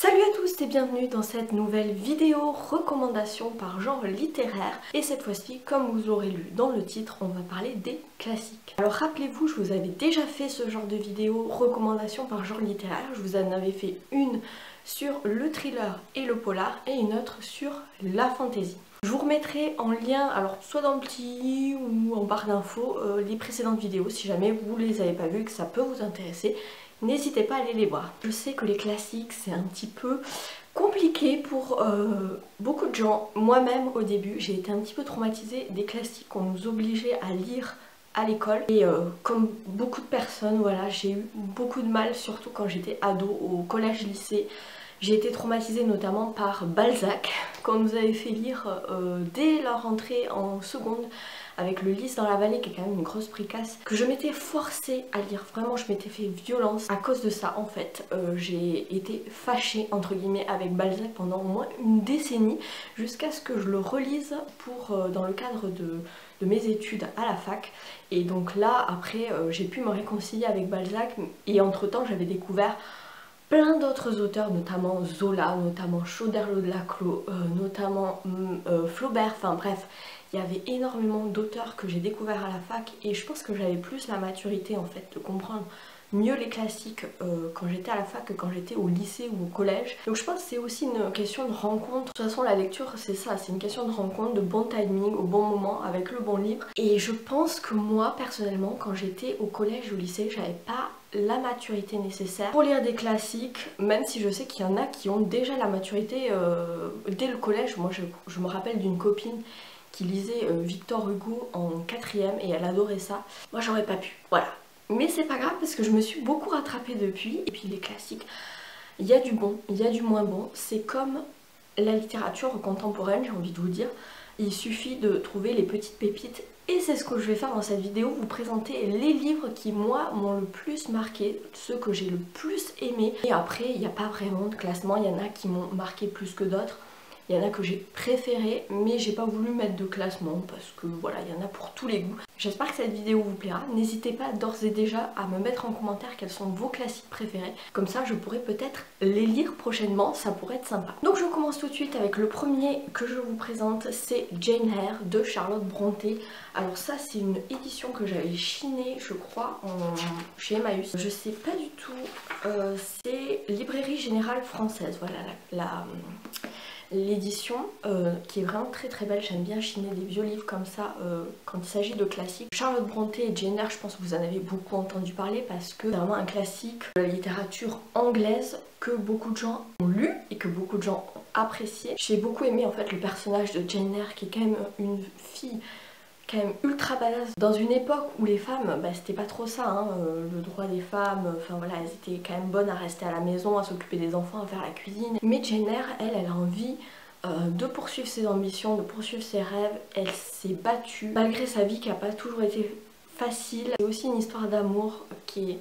Salut à tous et bienvenue dans cette nouvelle vidéo recommandation par genre littéraire. Et cette fois-ci, comme vous l'aurez lu dans le titre, on va parler des classiques. Alors rappelez-vous, je vous avais déjà fait ce genre de vidéo recommandation par genre littéraire. Je vous en avais fait une sur le thriller et le polar et une autre sur la fantasy. Je vous remettrai en lien, alors soit dans le petit ou en barre d'infos, les précédentes vidéos si jamais vous les avez pas vues et que ça peut vous intéresser. N'hésitez pas à aller les voir. Je sais que les classiques c'est un petit peu compliqué pour beaucoup de gens. Moi-même au début j'ai été un petit peu traumatisée des classiques qu'on nous obligeait à lire à l'école. Et comme beaucoup de personnes, voilà, j'ai eu beaucoup de mal, surtout quand j'étais ado, au collège-lycée. J'ai été traumatisée notamment par Balzac, qu'on nous avait fait lire dès leur entrée en seconde, avec le Lys dans la vallée, qui est quand même une grosse pricasse, que je m'étais forcée à lire. Vraiment, je m'étais fait violence à cause de ça en fait. J'ai été fâchée entre guillemets avec Balzac pendant au moins une décennie, jusqu'à ce que je le relise pour, dans le cadre de mes études à la fac. Et donc là, après, j'ai pu me réconcilier avec Balzac, et entre temps, j'avais découvert plein d'autres auteurs, notamment Zola, notamment Choderlos de Laclos, notamment Flaubert, enfin bref, il y avait énormément d'auteurs que j'ai découverts à la fac et je pense que j'avais plus la maturité en fait de comprendre mieux les classiques quand j'étais à la fac que quand j'étais au lycée ou au collège. Donc je pense que c'est aussi une question de rencontre. De toute façon la lecture c'est ça, c'est une question de rencontre, de bon timing, au bon moment, avec le bon livre. Et je pense que moi personnellement quand j'étais au collège ou au lycée, j'avais pas la maturité nécessaire pour lire des classiques, même si je sais qu'il y en a qui ont déjà la maturité dès le collège. Moi je me rappelle d'une copine qui lisait Victor Hugo en 4ème et elle adorait ça. Moi j'aurais pas pu, voilà. Mais c'est pas grave parce que je me suis beaucoup rattrapée depuis. Et puis les classiques, il y a du bon, il y a du moins bon. C'est comme la littérature contemporaine, j'ai envie de vous dire. Il suffit de trouver les petites pépites. Et c'est ce que je vais faire dans cette vidéo, vous présenter les livres qui moi m'ont le plus marqué, ceux que j'ai le plus aimé. Et après il n'y a pas vraiment de classement, il y en a qui m'ont marqué plus que d'autres. Il y en a que j'ai préféré, mais j'ai pas voulu mettre de classement parce que voilà, il y en a pour tous les goûts. J'espère que cette vidéo vous plaira. N'hésitez pas d'ores et déjà à me mettre en commentaire quels sont vos classiques préférés. Comme ça, je pourrais peut-être les lire prochainement, ça pourrait être sympa. Donc je commence tout de suite avec le premier que je vous présente, c'est Jane Eyre de Charlotte Brontë. Alors ça, c'est une édition que j'avais chinée, je crois, chez Emmaüs. Je sais pas du tout, c'est Librairie Générale Française, voilà l'édition qui est vraiment très très belle. J'aime bien chiner des vieux livres comme ça quand il s'agit de classiques. Charlotte Brontë et Jane Eyre, je pense que vous en avez beaucoup entendu parler parce que c'est vraiment un classique de la littérature anglaise que beaucoup de gens ont lu et que beaucoup de gens ont apprécié. J'ai beaucoup aimé en fait le personnage de Jane Eyre qui est quand même une fille quand même ultra badass dans une époque où les femmes, bah, c'était pas trop ça, hein, le droit des femmes, enfin voilà, elles étaient quand même bonnes à rester à la maison, à s'occuper des enfants, à faire la cuisine. Mais Jane Eyre, elle a envie de poursuivre ses ambitions, de poursuivre ses rêves. Elle s'est battue malgré sa vie qui n'a pas toujours été facile. C'est aussi une histoire d'amour qui est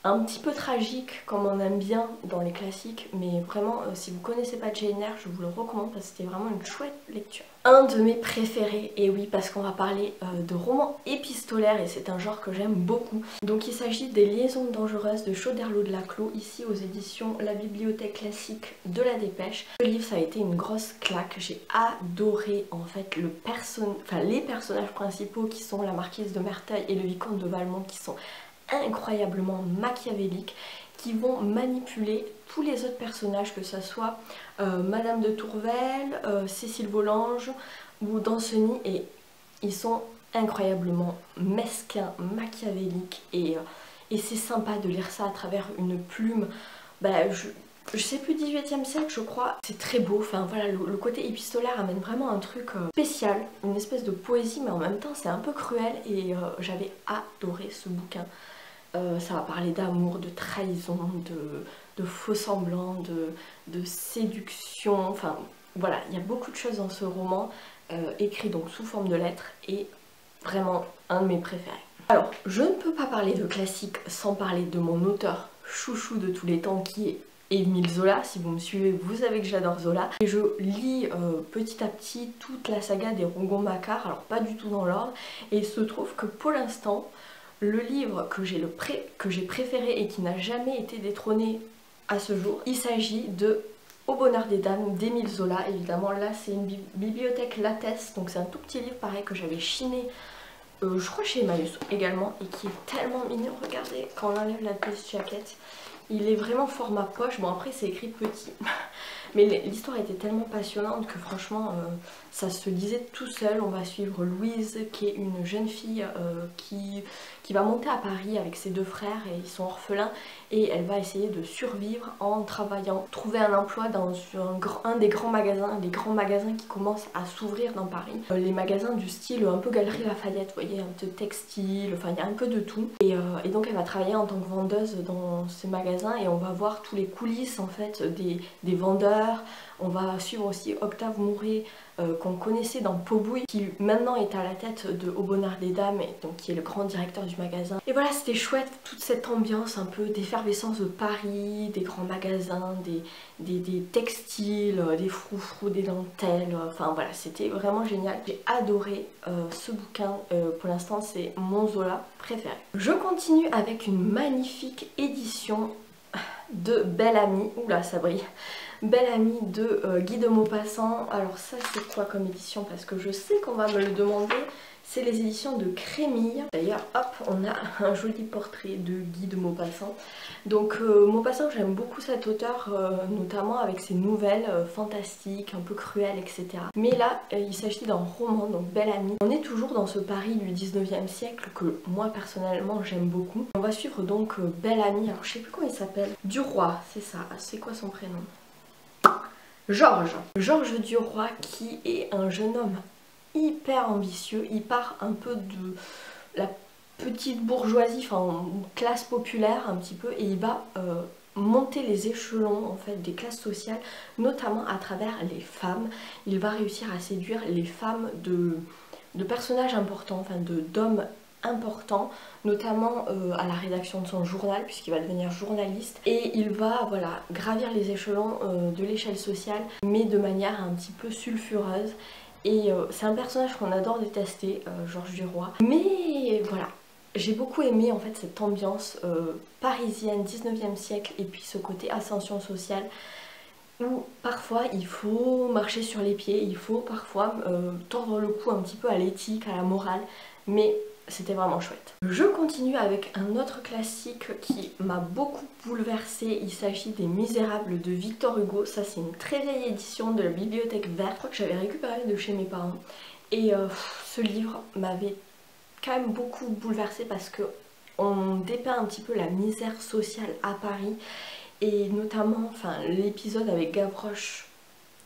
un petit peu tragique comme on aime bien dans les classiques, mais vraiment si vous connaissez pas Jane Eyre, je vous le recommande parce que c'était vraiment une chouette lecture. Un de mes préférés, et oui parce qu'on va parler de romans épistolaires et c'est un genre que j'aime beaucoup. Donc il s'agit des Liaisons dangereuses de Choderlos de Laclos, ici aux éditions La Bibliothèque classique de la Dépêche. Le livre ça a été une grosse claque, j'ai adoré en fait les personnages principaux qui sont la marquise de Merteuil et le vicomte de Valmont qui sont incroyablement machiavéliques, qui vont manipuler tous les autres personnages, que ce soit Madame de Tourvel, Cécile Volanges ou Danceny, et ils sont incroyablement mesquins, machiavéliques, et c'est sympa de lire ça à travers une plume, je sais plus, 18e siècle je crois. C'est très beau, enfin voilà, le côté épistolaire amène vraiment un truc spécial, une espèce de poésie, mais en même temps c'est un peu cruel, et j'avais adoré ce bouquin. Ça va parler d'amour, de trahison, de faux semblants, de séduction, enfin voilà, il y a beaucoup de choses dans ce roman, écrit donc sous forme de lettres, et vraiment un de mes préférés. Alors, je ne peux pas parler de classique sans parler de mon auteur chouchou de tous les temps qui est Émile Zola. Si vous me suivez, vous savez que j'adore Zola. Et je lis petit à petit toute la saga des Rougon-Macquart, alors pas du tout dans l'ordre, et il se trouve que pour l'instant, le livre que j'ai préféré et qui n'a jamais été détrôné à ce jour, il s'agit de Au bonheur des dames d'Émile Zola. Évidemment là c'est une bibliothèque Lattès, donc c'est un tout petit livre pareil que j'avais chiné je crois chez Emmaüs également, et qui est tellement mignon. Regardez quand on enlève la petite jaquette, il est vraiment format poche. Bon après c'est écrit petit mais l'histoire était tellement passionnante que franchement ça se lisait tout seul. On va suivre Louise qui est une jeune fille qui va monter à Paris avec ses deux frères, et ils sont orphelins, et elle va essayer de survivre en travaillant, trouver un emploi dans un des grands magasins, les grands magasins qui commencent à s'ouvrir dans Paris. Les magasins du style un peu Galerie Lafayette, vous voyez, un peu textile, enfin il y a un peu de tout. Et donc elle va travailler en tant que vendeuse dans ces magasins, et on va voir tous les coulisses en fait des vendeurs. On va suivre aussi Octave Mouret qu'on connaissait dans Pobouille, qui maintenant est à la tête de Au bonheur des dames, et donc qui est le grand directeur du magasin. Et voilà, c'était chouette, toute cette ambiance un peu d'effervescence de Paris, des grands magasins, des textiles, des froufrous, des dentelles, enfin voilà, c'était vraiment génial. J'ai adoré ce bouquin, pour l'instant c'est mon Zola préféré. Je continue avec une magnifique édition de Belle Amie, oula ça brille, Belle Amie de Guy de Maupassant. Alors ça c'est quoi comme édition, parce que je sais qu'on va me le demander. C'est les éditions de Crémille. D'ailleurs hop, on a un joli portrait de Guy de Maupassant. Donc Maupassant, j'aime beaucoup cet auteur, notamment avec ses nouvelles fantastiques, un peu cruelles, etc. Mais là il s'agit d'un roman, donc Belle Amie. On est toujours dans ce Paris du 19e siècle que moi personnellement j'aime beaucoup. On va suivre donc Belle Amie, alors je sais plus comment il s'appelle, Duroy, c'est ça. C'est quoi son prénom? Georges Duroy, qui est un jeune homme hyper ambitieux. Il part un peu de la petite bourgeoisie, enfin classe populaire un petit peu, et il va monter les échelons en fait des classes sociales, notamment à travers les femmes. Il va réussir à séduire les femmes de personnages importants, enfin d'hommes importants, notamment à la rédaction de son journal, puisqu'il va devenir journaliste, et il va voilà gravir les échelons de l'échelle sociale, mais de manière un petit peu sulfureuse. Et c'est un personnage qu'on adore détester, Georges Duroy, mais voilà, j'ai beaucoup aimé en fait cette ambiance parisienne 19e siècle, et puis ce côté ascension sociale où parfois il faut marcher sur les pieds, il faut parfois tordre le cou un petit peu à l'éthique, à la morale, mais c'était vraiment chouette. Je continue avec un autre classique qui m'a beaucoup bouleversée. Il s'agit des Misérables de Victor Hugo. Ça c'est une très vieille édition de la Bibliothèque Verte. Je crois que j'avais récupéré de chez mes parents. Et ce livre m'avait quand même beaucoup bouleversée, parce que on dépeint un petit peu la misère sociale à Paris. Et notamment l'épisode avec Gavroche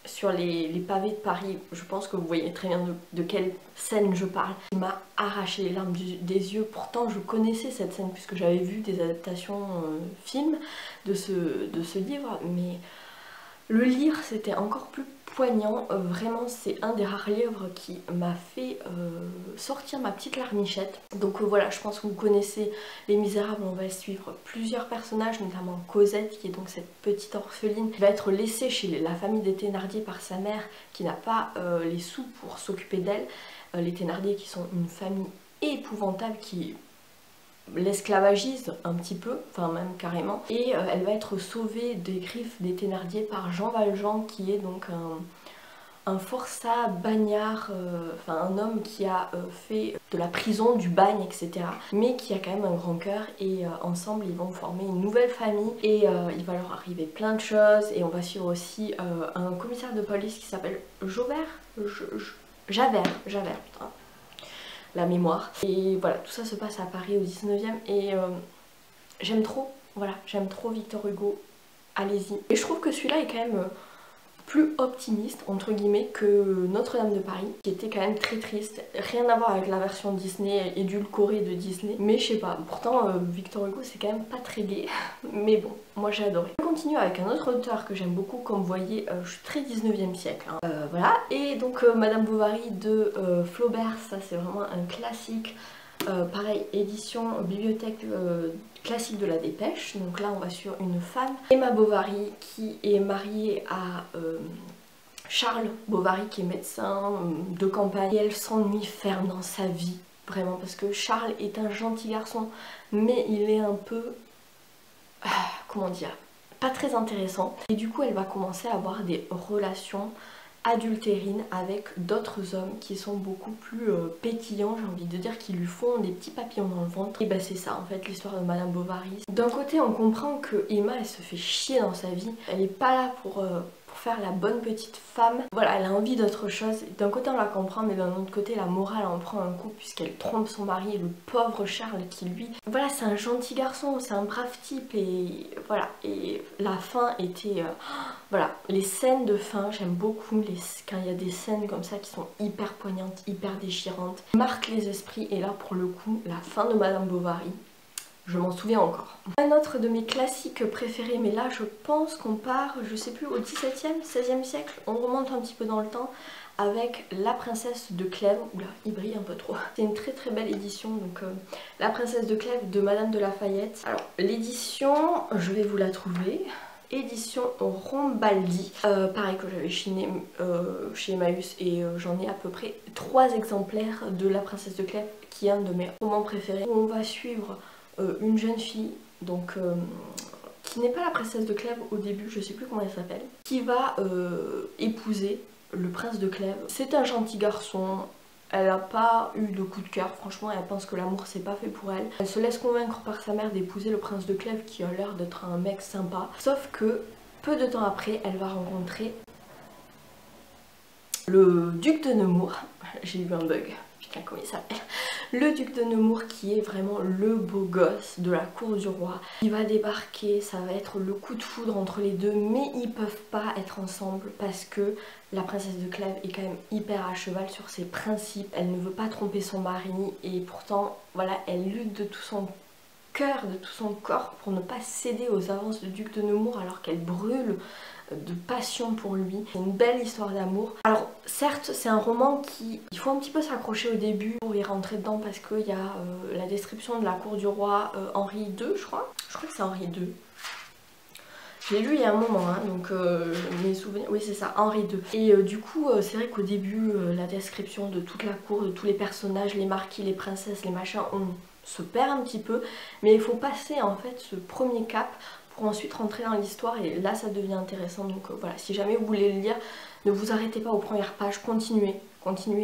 sur les pavés de Paris, je pense que vous voyez très bien de quelle scène je parle. Il m'a arraché les larmes des yeux. Pourtant je connaissais cette scène puisque j'avais vu des adaptations films de ce livre, mais le lire c'était encore plus poignant. Vraiment c'est un des rares livres qui m'a fait sortir ma petite larmichette. Donc voilà, je pense que vous connaissez Les Misérables. On va suivre plusieurs personnages, notamment Cosette, qui est donc cette petite orpheline qui va être laissée chez la famille des Thénardier par sa mère, qui n'a pas les sous pour s'occuper d'elle. Les Thénardier qui sont une famille épouvantable, qui l'esclavagise un petit peu, enfin même carrément, et elle va être sauvée des griffes des Thénardier par Jean Valjean, qui est donc un forçat bagnard, enfin un homme qui a fait de la prison, du bagne, etc. mais qui a quand même un grand cœur, et ensemble ils vont former une nouvelle famille, et il va leur arriver plein de choses. Et on va suivre aussi un commissaire de police qui s'appelle Javert, putain, la mémoire. Et voilà, tout ça se passe à Paris au 19e, et j'aime trop, voilà, j'aime trop Victor Hugo, allez-y. Et je trouve que celui-là est quand même plus optimiste entre guillemets que Notre-Dame de Paris, qui était quand même très triste. Rien à voir avec la version Disney édulcorée de Disney, mais je sais pas, pourtant Victor Hugo c'est quand même pas très gai, mais bon, moi j'ai adoré. Je continue avec un autre auteur que j'aime beaucoup. Comme vous voyez, je suis très 19e siècle, hein. Voilà, et donc Madame Bovary de Flaubert, ça c'est vraiment un classique. Pareil, édition bibliothèque classique de la Dépêche. Donc là on va sur une femme, Emma Bovary, qui est mariée à Charles Bovary, qui est médecin de campagne, et elle s'ennuie ferme dans sa vie, vraiment, parce que Charles est un gentil garçon, mais il est un peu, comment dire, pas très intéressant. Et du coup elle va commencer à avoir des relations adultérine avec d'autres hommes qui sont beaucoup plus pétillants, j'ai envie de dire, qui lui font des petits papillons dans le ventre. Et bah c'est ça en fait l'histoire de Madame Bovary. D'un côté on comprend que Emma elle se fait chier dans sa vie, elle est pas là pour faire la bonne petite femme. Voilà, elle a envie d'autre chose. D'un côté on la comprend, mais d'un autre côté la morale en prend un coup puisqu'elle trompe son mari, le pauvre Charles qui lui... Voilà, c'est un gentil garçon, c'est un brave type et voilà. Et la fin était... Voilà, les scènes de fin, j'aime beaucoup quand il y a des scènes comme ça qui sont hyper poignantes, hyper déchirantes, marquent les esprits. Et là pour le coup, la fin de Madame Bovary, je m'en souviens encore. Un autre de mes classiques préférés, mais là je pense qu'on part, je sais plus, au 17e, 16e siècle, on remonte un petit peu dans le temps, avec La Princesse de Clèves. Oula, il brille un peu trop. C'est une très très belle édition, donc La Princesse de Clèves de Madame de Lafayette. Alors l'édition, je vais vous la trouver. Édition Rambaldi, pareil que j'avais chez Emmaüs, et j'en ai à peu près 3 exemplaires de La Princesse de Clèves, qui est un de mes romans préférés, où on va suivre une jeune fille, donc qui n'est pas la princesse de Clèves au début, je sais plus comment elle s'appelle, qui va épouser le prince de Clèves. C'est un gentil garçon, elle n'a pas eu de coup de cœur, franchement elle pense que l'amour c'est pas fait pour elle. Elle se laisse convaincre par sa mère d'épouser le prince de Clèves qui a l'air d'être un mec sympa. Sauf que peu de temps après, elle va rencontrer le duc de Nemours. J'ai eu un bug. Comment il s'appelle, le duc de Nemours, qui est vraiment le beau gosse de la cour du roi. Il va débarquer, ça va être le coup de foudre entre les deux, mais ils peuvent pas être ensemble parce que la princesse de Clèves est quand même hyper à cheval sur ses principes. Elle ne veut pas tromper son mari et pourtant voilà, elle lutte de tout son cœur, de tout son corps pour ne pas céder aux avances du duc de Nemours alors qu'elle brûle de passion pour lui. C'est une belle histoire d'amour. Alors certes c'est un roman il faut un petit peu s'accrocher au début pour y rentrer dedans parce qu'il y a la description de la cour du roi Henri II, je crois que c'est Henri II. Je l'ai lu il y a un moment, hein, donc mes souvenirs, oui c'est ça, Henri II. Et du coup c'est vrai qu'au début la description de toute la cour, de tous les personnages, les marquis, les princesses, les machins, on se perd un petit peu, mais il faut passer en fait ce premier cap pour ensuite rentrer dans l'histoire et là ça devient intéressant. Donc voilà, si jamais vous voulez le lire, ne vous arrêtez pas aux premières pages, continuez,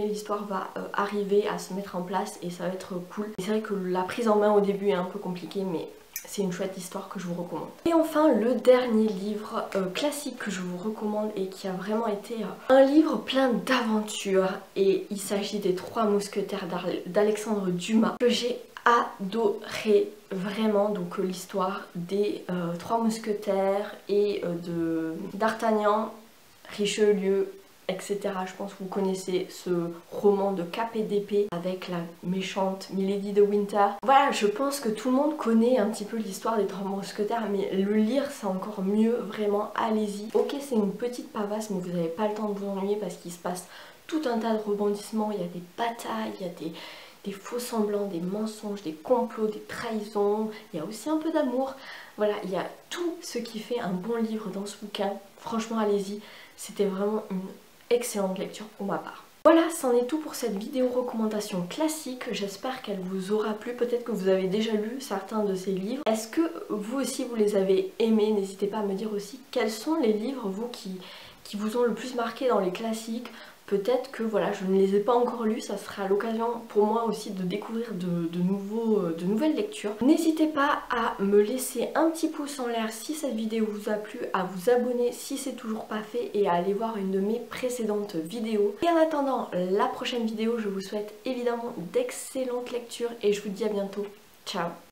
l'histoire va arriver à se mettre en place et ça va être cool. C'est vrai que la prise en main au début est un peu compliquée, mais c'est une chouette histoire que je vous recommande. Et enfin le dernier livre classique que je vous recommande et qui a vraiment été un livre plein d'aventures, et il s'agit des Trois Mousquetaires d'Alexandre Dumas, que j'ai adoré vraiment. Donc l'histoire des Trois Mousquetaires et d'Artagnan, Richelieu, etc. Je pense que vous connaissez ce roman de cap et d'épée avec la méchante Milady de Winter. Voilà, je pense que tout le monde connaît un petit peu l'histoire des Trois Mousquetaires, mais le lire c'est encore mieux, vraiment, allez-y. Ok, c'est une petite pavasse, mais vous n'avez pas le temps de vous ennuyer parce qu'il se passe tout un tas de rebondissements, il y a des batailles, il y a des faux semblants, des mensonges, des complots, des trahisons, il y a aussi un peu d'amour. Voilà, il y a tout ce qui fait un bon livre dans ce bouquin. Franchement, allez-y, c'était vraiment une excellente lecture pour ma part. Voilà, c'en est tout pour cette vidéo recommandation classique. J'espère qu'elle vous aura plu. Peut-être que vous avez déjà lu certains de ces livres. Est-ce que vous aussi vous les avez aimés? N'hésitez pas à me dire aussi quels sont les livres vous qui vous ont le plus marqué dans les classiques. Peut-être que voilà, je ne les ai pas encore lus, ça sera l'occasion pour moi aussi de découvrir de nouvelles lectures. N'hésitez pas à me laisser un petit pouce en l'air si cette vidéo vous a plu, à vous abonner si c'est toujours pas fait et à aller voir une de mes précédentes vidéos. Et en attendant la prochaine vidéo, je vous souhaite évidemment d'excellentes lectures et je vous dis à bientôt. Ciao!